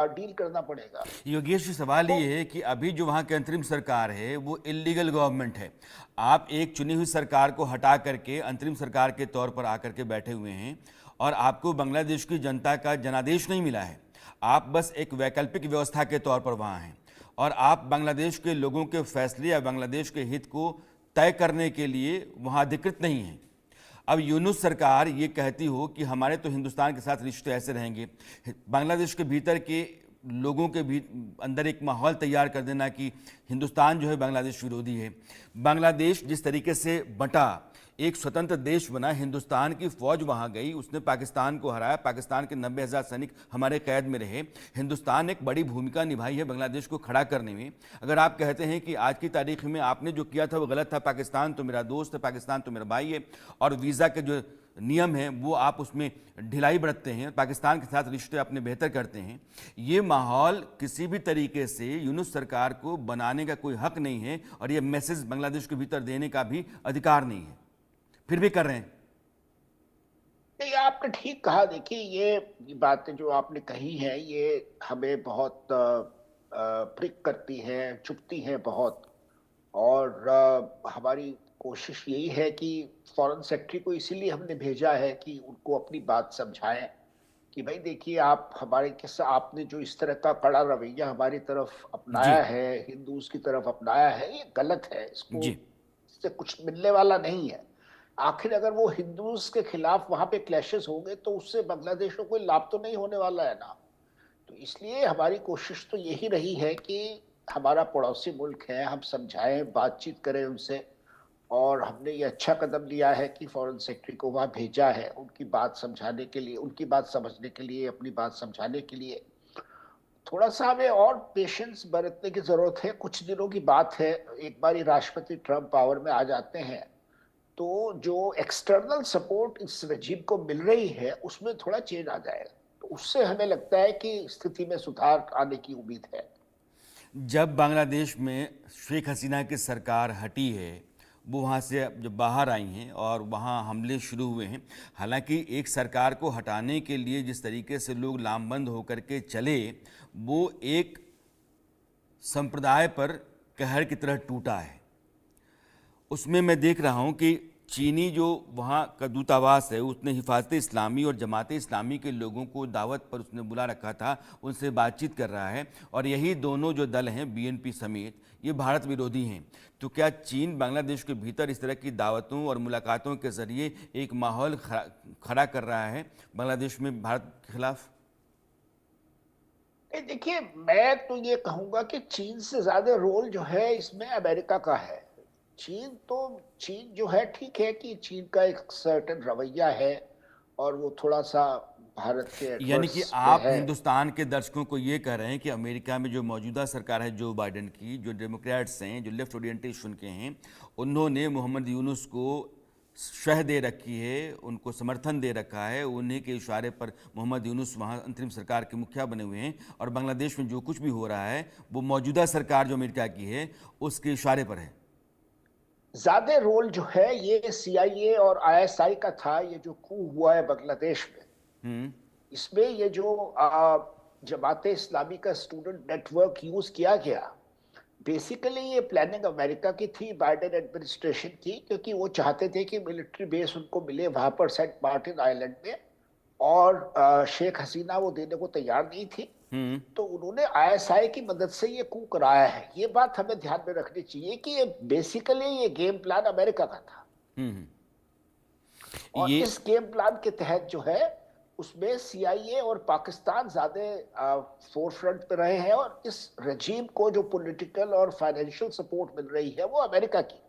Deal करना पड़ेगा। योगेश जी, सवाल तो ये है कि अभी जो वहाँ की अंतरिम सरकार है वो इलीगल गवर्नमेंट है। आप एक चुनी हुई सरकार को हटा करके अंतरिम सरकार के तौर पर आकर के बैठे हुए हैं और आपको बांग्लादेश की जनता का जनादेश नहीं मिला है। आप बस एक वैकल्पिक व्यवस्था के तौर पर वहाँ हैं और आप बांग्लादेश के लोगों के फैसले या बांग्लादेश के हित को तय करने के लिए वहाँ अधिकृत नहीं हैं। अब यूनुस सरकार ये कहती हो कि हमारे तो हिंदुस्तान के साथ रिश्ते ऐसे रहेंगे, बांग्लादेश के भीतर के लोगों के भी अंदर एक माहौल तैयार कर देना कि हिंदुस्तान जो है बांग्लादेश विरोधी है। बांग्लादेश जिस तरीके से बंटा, एक स्वतंत्र देश बना, हिंदुस्तान की फौज वहां गई, उसने पाकिस्तान को हराया, पाकिस्तान के 90,000 सैनिक हमारे कैद में रहे। हिंदुस्तान ने एक बड़ी भूमिका निभाई है बांग्लादेश को खड़ा करने में। अगर आप कहते हैं कि आज की तारीख में आपने जो किया था वो गलत था, पाकिस्तान तो मेरा दोस्त है, पाकिस्तान तो मेरा भाई है, और वीज़ा के जो नियम है वो आप उसमें ढिलाई बरतते हैं, पाकिस्तान के साथ रिश्ते अपने बेहतर करते हैं, ये माहौल किसी भी तरीके से यूनुस सरकार को बनाने का कोई हक नहीं है और ये मैसेज बांग्लादेश के भीतर देने का भी अधिकार नहीं है, फिर भी कर रहे हैं। ये आपने ठीक कहा। देखिए, ये बातें जो आपने कही हैं ये हमें बहुत प्रिक करती हैं, चुभती हैं बहुत। और हमारी कोशिश यही है कि फॉरेन सेक्रेटरी को इसीलिए हमने भेजा है कि उनको अपनी बात समझाएं कि भाई देखिए, आप हमारे के साथ आपने जो इस तरह का कड़ा रवैया हमारी तरफ जी। अपनाया है, हिंदूज की तरफ अपनाया है, ये गलत है। इसको जी। इससे कुछ मिलने वाला नहीं है। आखिर अगर वो हिंदूज के खिलाफ वहां पे क्लैशेस होंगे तो उससे बांग्लादेश को कोई लाभ तो नहीं होने वाला है ना। तो इसलिए हमारी कोशिश तो यही रही है कि हमारा पड़ोसी मुल्क है, हम समझाएं, बातचीत करें उनसे। और हमने ये अच्छा कदम लिया है कि फॉरेन सेक्रेटरी को वहां भेजा है, उनकी बात समझाने के लिए, उनकी बात समझने के लिए, अपनी बात समझाने के लिए। थोड़ा सा हमें और पेशेंस बरतने की जरूरत है। कुछ दिनों की बात है, एक बार राष्ट्रपति ट्रंप पावर में आ जाते हैं तो जो एक्सटर्नल सपोर्ट इस रजीम को मिल रही है उसमें थोड़ा चेंज आ जाएगा। तो उससे हमें लगता है कि स्थिति में सुधार आने की उम्मीद है। जब बांग्लादेश में शेख हसीना की सरकार हटी है, वो वहाँ से जब बाहर आई हैं और वहाँ हमले शुरू हुए हैं, हालांकि एक सरकार को हटाने के लिए जिस तरीके से लोग लामबंद होकर के चले, वो एक संप्रदाय पर कहर की तरह टूटा है। उसमें मैं देख रहा हूँ कि चीनी जो वहाँ का दूतावास है उसने हिफाजत इस्लामी और जमात इस्लामी के लोगों को दावत पर उसने बुला रखा था, उनसे बातचीत कर रहा है, और यही दोनों जो दल हैं बीएनपी समेत, ये भारत विरोधी हैं। तो क्या चीन बांग्लादेश के भीतर इस तरह की दावतों और मुलाकातों के ज़रिए एक माहौल खड़ा कर रहा है बांग्लादेश में भारत के खिलाफ? देखिए, मैं तो ये कहूंगा कि चीन से ज्यादा रोल जो है इसमें अमेरिका का है। चीन जो है, ठीक है कि चीन का एक सर्टेन रवैया है और वो थोड़ा सा भारत के यानी कि एडवर्स पे आप है। हिंदुस्तान के दर्शकों को ये कह रहे हैं कि अमेरिका में जो मौजूदा सरकार है जो बाइडेन की, जो डेमोक्रेट्स हैं, जो लेफ्ट ओरिएंटेशन के हैं, उन्होंने मोहम्मद यूनुस को शह दे रखी है, उनको समर्थन दे रखा है, उन्हीं के इशारे पर मोहम्मद यूनुस वहाँ अंतरिम सरकार के मुखिया बने हुए हैं, और बांग्लादेश में जो कुछ भी हो रहा है वो मौजूदा सरकार जो अमेरिका की है उसके इशारे पर है। ज्यादा रोल जो है ये सीआईए और आईएसआई का था। ये जो कू हुआ है बांग्लादेश में, हम्म। इसमें ये जो जमाते इस्लामी का स्टूडेंट नेटवर्क यूज किया गया, बेसिकली ये प्लानिंग अमेरिका की थी, बाइडेन एडमिनिस्ट्रेशन की, क्योंकि वो चाहते थे कि मिलिट्री बेस उनको मिले वहां पर सेंट मार्टिन आइलैंड में। और शेख हसीना वो देने को तैयार नहीं थी। हम्म। तो उन्होंने आईएसआई की मदद से ये कू कराया है। ये बात हमें ध्यान में रखनी चाहिए कि ये बेसिकली ये गेम प्लान अमेरिका का था। हम्म। और ये इस गेम प्लान के तहत जो है उसमें सीआईए और पाकिस्तान ज्यादा फोर फ्रंट पे रहे हैं, और इस रजीम को जो पॉलिटिकल और फाइनेंशियल सपोर्ट मिल रही है वो अमेरिका की।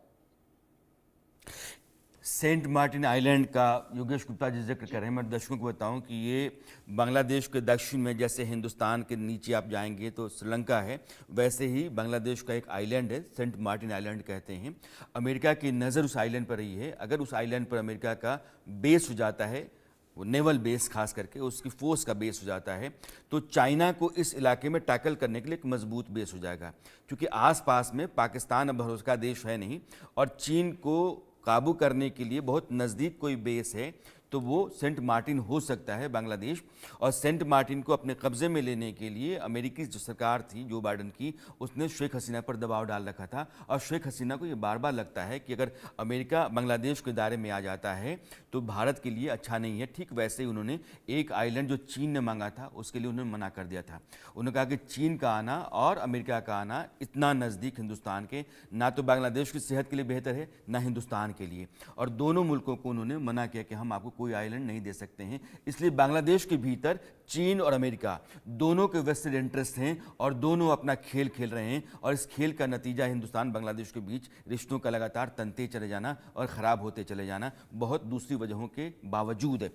सेंट मार्टिन आइलैंड का योगेश गुप्ता जी जिक्र जी। कर रहे हैं, मैं दर्शकों को बताऊं कि ये बांग्लादेश के दक्षिण में, जैसे हिंदुस्तान के नीचे आप जाएंगे तो श्रीलंका है, वैसे ही बांग्लादेश का एक आइलैंड है, सेंट मार्टिन आइलैंड कहते हैं। अमेरिका की नज़र उस आइलैंड पर रही है। अगर उस आइलैंड पर अमेरिका का बेस हो जाता है, वो नेवल बेस खास करके उसकी फोर्स का बेस हो जाता है, तो चाइना को इस इलाके में टैकल करने के लिए एक मजबूत बेस हो जाएगा, क्योंकि आसपास में पाकिस्तान अब भरोसे का देश है नहीं, और चीन को काबू करने के लिए बहुत नज़दीक कोई बेस है तो वो सेंट मार्टिन हो सकता है बांग्लादेश। और सेंट मार्टिन को अपने कब्जे में लेने के लिए अमेरिकी जो सरकार थी जो बाइडन की, उसने शेख हसीना पर दबाव डाल रखा था। और शेख हसीना को ये बार बार लगता है कि अगर अमेरिका बांग्लादेश के दायरे में आ जाता है तो भारत के लिए अच्छा नहीं है। ठीक वैसे ही उन्होंने एक आइलैंड जो चीन ने मांगा था उसके लिए उन्होंने मना कर दिया था। उन्होंने कहा कि चीन का आना और अमेरिका का आना इतना नज़दीक हिंदुस्तान के ना तो बांग्लादेश की सेहत के लिए बेहतर है ना हिंदुस्तान के लिए। और दोनों मुल्कों को उन्होंने मना किया कि हम आपको कोई आइलैंड नहीं दे सकते हैं। इसलिए बांग्लादेश के भीतर चीन और अमेरिका दोनों के वेस्टेड इंटरेस्ट हैं और दोनों अपना खेल खेल रहे हैं। और इस खेल का नतीजा हिंदुस्तान बांग्लादेश के बीच रिश्तों का लगातार तनते चले जाना और ख़राब होते चले जाना बहुत दूसरी वजहों के बावजूद है।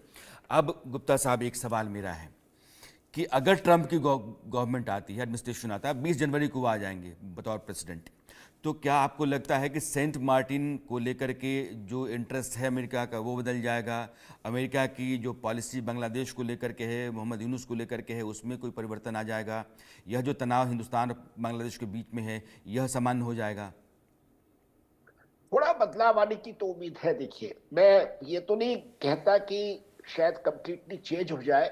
अब गुप्ता साहब, एक सवाल मेरा है कि अगर ट्रंप की गवर्नमेंट आती है, एडमिनिस्ट्रेशन आता है, 20 जनवरी को वो आ जाएंगे बतौर प्रेसिडेंट, तो क्या आपको लगता है कि सेंट मार्टिन को लेकर के जो इंटरेस्ट है अमेरिका का वो बदल जाएगा? अमेरिका की जो पॉलिसी बांग्लादेश को लेकर के है, मोहम्मद यूनुस को लेकर के है, उसमें कोई परिवर्तन आ जाएगा? यह जो तनाव हिंदुस्तान और बांग्लादेश के बीच में है यह सामान्य हो जाएगा? थोड़ा बदलाव आने की तो उम्मीद है। देखिए, मैं ये तो नहीं कहता कि शायद कंप्लीटली चेंज हो जाए,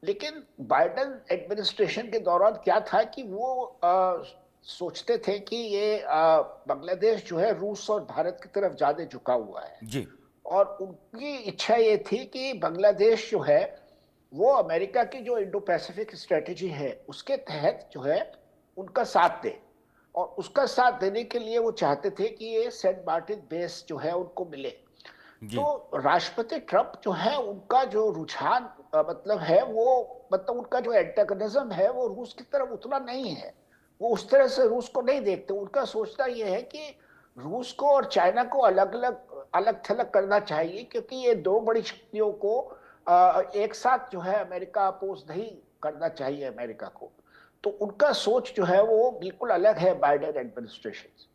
लेकिन बाइडेन एडमिनिस्ट्रेशन के दौरान क्या था कि वो सोचते थे कि ये बांग्लादेश जो है रूस और भारत की तरफ ज्यादा झुका हुआ है। जी। और उनकी इच्छा ये थी कि बांग्लादेश जो है वो अमेरिका की जो इंडो पैसिफिक स्ट्रेटेजी है उसके तहत जो है उनका साथ दे। और उसका साथ देने के लिए वो चाहते थे कि ये सेंट मार्टिन बेस जो है उनको मिले। जी। तो राष्ट्रपति ट्रंप जो है उनका जो रुझान मतलब है वो, मतलब उनका जो एंटागनिज्म है वो रूस की तरफ उतना नहीं है। वो उस तरह से रूस को नहीं देखते। उनका सोचना ये है कि रूस को और चाइना को अलग अलग अलग थलग करना चाहिए, क्योंकि ये दो बड़ी शक्तियों को एक साथ जो है अमेरिका अपोज नहीं करना चाहिए अमेरिका को। तो उनका सोच जो है वो बिल्कुल अलग है बाइडेन एडमिनिस्ट्रेशन से।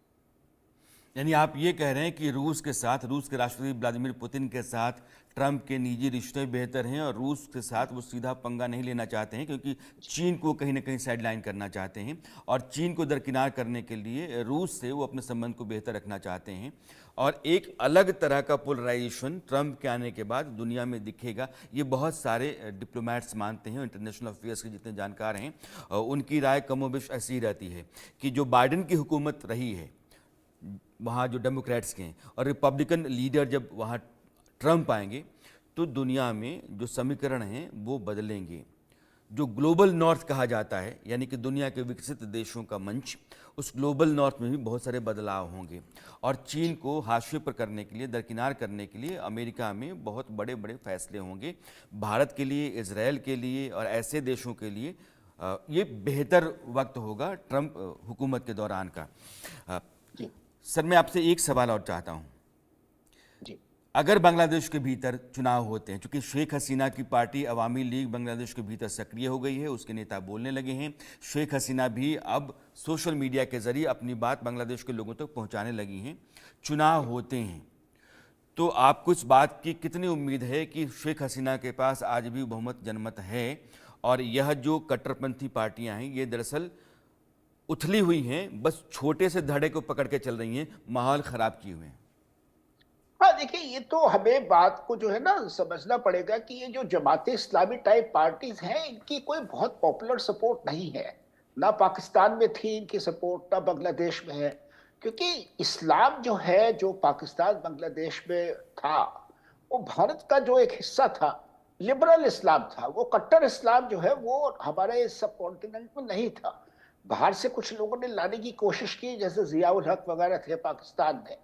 यानी आप ये कह रहे हैं कि रूस के साथ, रूस के राष्ट्रपति व्लादिमीर पुतिन के साथ ट्रंप के निजी रिश्ते बेहतर हैं और रूस के साथ वो सीधा पंगा नहीं लेना चाहते हैं, क्योंकि चीन को कहीं ना कहीं साइडलाइन करना चाहते हैं और चीन को दरकिनार करने के लिए रूस से वो अपने संबंध को बेहतर रखना चाहते हैं। और एक अलग तरह का पोलराइजेशन ट्रंप के आने के बाद दुनिया में दिखेगा, ये बहुत सारे डिप्लोमेट्स मानते हैं, इंटरनेशनल अफेयर्स के जितने जानकार हैं उनकी राय कमोबेश ऐसी ही रहती है कि जो बाइडेन की हुकूमत रही है वहाँ जो डेमोक्रेट्स के हैं और रिपब्लिकन लीडर जब वहाँ ट्रंप आएंगे तो दुनिया में जो समीकरण हैं वो बदलेंगे। जो ग्लोबल नॉर्थ कहा जाता है, यानी कि दुनिया के विकसित देशों का मंच, उस ग्लोबल नॉर्थ में भी बहुत सारे बदलाव होंगे। और चीन को हाशिए पर करने के लिए, दरकिनार करने के लिए अमेरिका में बहुत बड़े बड़े फैसले होंगे। भारत के लिए, इजराइल के लिए और ऐसे देशों के लिए ये बेहतर वक्त होगा ट्रंप हुकूमत के दौरान का। जी सर, मैं आपसे एक सवाल और चाहता हूँ। जी अगर बांग्लादेश के भीतर चुनाव होते हैं, क्योंकि शेख हसीना की पार्टी अवामी लीग बांग्लादेश के भीतर सक्रिय हो गई है, उसके नेता बोलने लगे हैं, शेख हसीना भी अब सोशल मीडिया के जरिए अपनी बात बांग्लादेश के लोगों तक पहुंचाने लगी हैं, चुनाव होते हैं, तो आपको इस बात की कितनी उम्मीद है कि शेख हसीना के पास आज भी बहुमत जनमत है और यह जो कट्टरपंथी पार्टियां हैं ये दरअसल उथली हुई हैं, बस छोटे से धड़े को पकड़ के चल रही हैं, माहौल खराब किए हुए हैं? हाँ, देखिए, ये तो हमें बात को जो है ना समझना पड़ेगा कि ये जो जमाते इस्लामी टाइप पार्टीज हैं इनकी कोई बहुत पॉपुलर सपोर्ट नहीं है। ना पाकिस्तान में थी इनकी सपोर्ट, ना बांग्लादेश में है। क्योंकि इस्लाम जो है, जो पाकिस्तान बांग्लादेश में था, वो भारत का जो एक हिस्सा था, लिबरल इस्लाम था। वो कट्टर इस्लाम जो है वो हमारे इस सब कॉन्टिनेंट में नहीं था। बाहर से कुछ लोगों ने लाने की कोशिश की, जैसे जियाउल हक वगैरह थे पाकिस्तान में,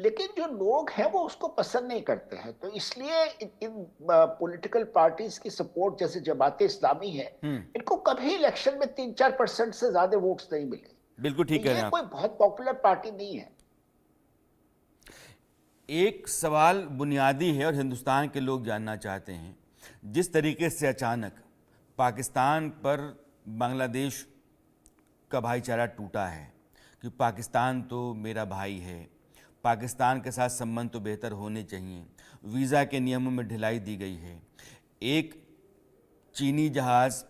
लेकिन जो लोग हैं वो उसको पसंद नहीं करते हैं। तो इसलिए इन पॉलिटिकल पार्टीज की सपोर्ट, जैसे जमाते इस्लामी है, इनको कभी इलेक्शन में 3-4% से ज्यादा वोट्स नहीं मिले। बिल्कुल तो ठीक कह रहे ये हैं आप। कोई बहुत पॉपुलर पार्टी नहीं है। एक सवाल बुनियादी है और हिंदुस्तान के लोग जानना चाहते हैं, जिस तरीके से अचानक पाकिस्तान पर बांग्लादेश का भाईचारा टूटा है कि पाकिस्तान तो मेरा भाई है, पाकिस्तान के साथ संबंध तो बेहतर होने चाहिए, वीज़ा के नियमों में ढिलाई दी गई है, एक चीनी जहाज़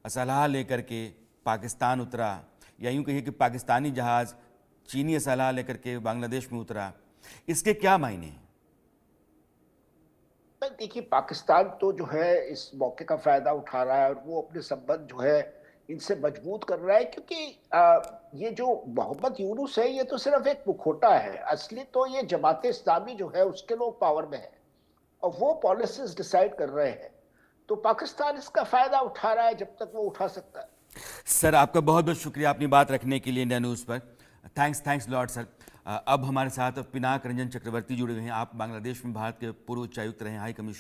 असलहा लेकर के पाकिस्तान उतरा, या यूँ कहिए कि पाकिस्तानी जहाज़ चीनी असलहा लेकर के बांग्लादेश में उतरा, इसके क्या मायने हैं? देखिए पाकिस्तान तो जो है इस मौके का फायदा उठा रहा है और वो अपने संबंध जो है इनसे मजबूत कर रहा है, क्योंकि ये जो मोहम्मद यूनुस है ये तो सिर्फ एक मुखौटा है, असली तो ये जमात इस्लामी जो है उसके लोग पावर में है और वो पॉलिसीज डिसाइड कर रहे हैं। तो पाकिस्तान इसका फायदा उठा रहा है जब तक वो उठा सकता है। सर आपका बहुत बहुत शुक्रिया अपनी बात रखने के लिए इंडिया न्यूज़ पर। Thanks Lord sir. अब हमारे साथ पिनाक रंजन चक्रवर्ती जुड़े हुए हैं। आप बांग्लादेश में भारत के पूर्व उच्चायुक्त रहे, हाई कमिश्नर।